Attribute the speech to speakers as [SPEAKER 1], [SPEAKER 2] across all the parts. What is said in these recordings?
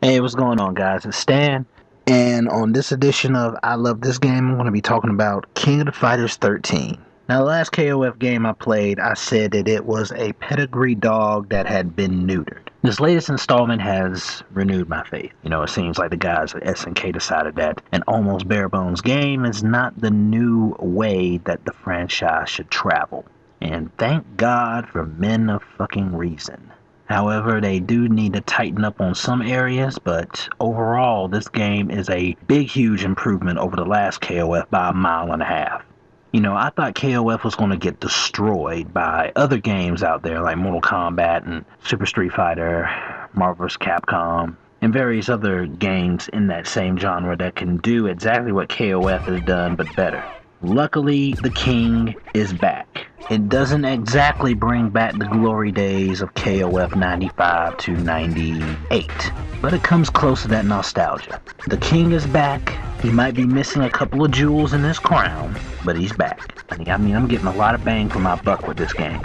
[SPEAKER 1] Hey, what's going on, guys? It's Stan, and on this edition of I Love This Game, I'm going to be talking about King of the Fighters 13. Now, the last KOF game I played, I said that it was a pedigree dog that had been neutered. This latest installment has renewed my faith. You know, it seems like the guys at SNK decided that an almost bare-bones game is not the new way that the franchise should travel. And thank God for men of fucking reason. However, they do need to tighten up on some areas, but overall, this game is a big, huge improvement over the last KOF by 1.5 miles. You know, I thought KOF was going to get destroyed by other games out there like Mortal Kombat and Super Street Fighter, Marvel vs. Capcom, and various other games in that same genre that can do exactly what KOF has done, but better. Luckily, the King is back. It doesn't exactly bring back the glory days of KOF 95 to 98, but it comes close to that nostalgia. The King is back. He might be missing a couple of jewels in his crown, but he's back. I mean, I'm getting a lot of bang for my buck with this game.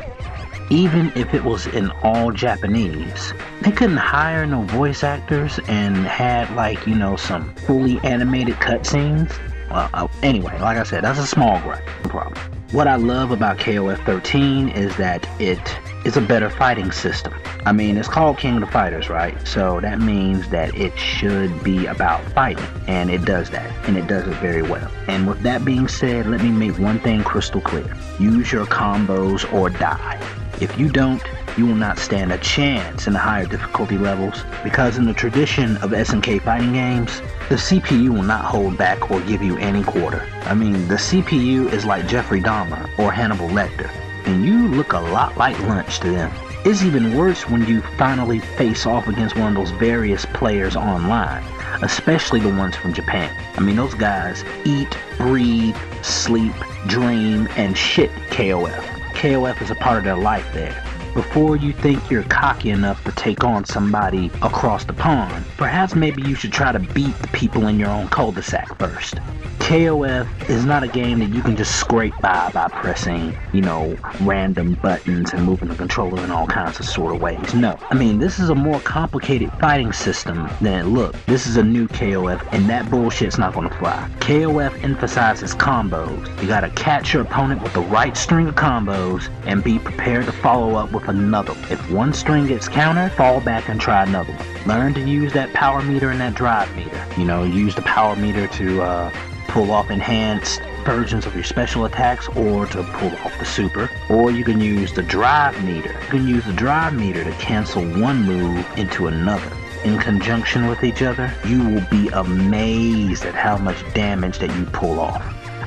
[SPEAKER 1] Even if it was in all Japanese, they couldn't hire no voice actors and had, like, you know, some fully animated cutscenes. Well, anyway, like I said, that's a small gripe, no problem. What I love about KOF 13 is that it is a better fighting system. I mean, it's called King of the Fighters, right? So that means that it should be about fighting, and it does that, and it does it very well. And with that being said, let me make one thing crystal clear. Use your combos or die. If you don't, you will not stand a chance in the higher difficulty levels, because in the tradition of SNK fighting games, the CPU will not hold back or give you any quarter. I mean, the CPU is like Jeffrey Dahmer or Hannibal Lecter, and you look a lot like lunch to them. It's even worse when you finally face off against one of those various players online, especially the ones from Japan. I mean, those guys eat, breathe, sleep, dream, and shit KOF. KOF is a part of their life there. Before you think you're cocky enough to take on somebody across the pond, perhaps maybe you should try to beat the people in your own cul-de-sac first. KOF is not a game that you can just scrape by pressing, you know, random buttons and moving the controller in all kinds of sort of ways. No. I mean, this is a more complicated fighting system than it looked. This is a new KOF, and that bullshit's not gonna fly. KOF emphasizes combos. You gotta catch your opponent with the right string of combos and be prepared to follow up with another. If one string gets countered, fall back and try another one. Learn to use that power meter and that drive meter. You know, use the power meter to pull off enhanced versions of your special attacks, or to pull off the super, or you can use the drive meter. You can use the drive meter to cancel one move into another. In conjunction with each other, you will be amazed at how much damage that you pull off.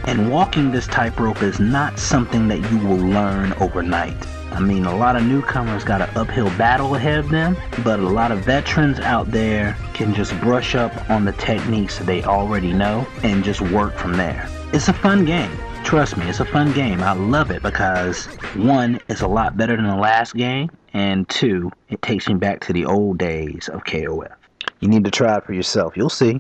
[SPEAKER 1] And walking this tightrope is not something that you will learn overnight. I mean, a lot of newcomers got an uphill battle ahead of them, but a lot of veterans out there can just brush up on the techniques that they already know and just work from there. It's a fun game. Trust me, it's a fun game. I love it because, one, it's a lot better than the last game, and two, it takes me back to the old days of KOF. You need to try it for yourself. You'll see.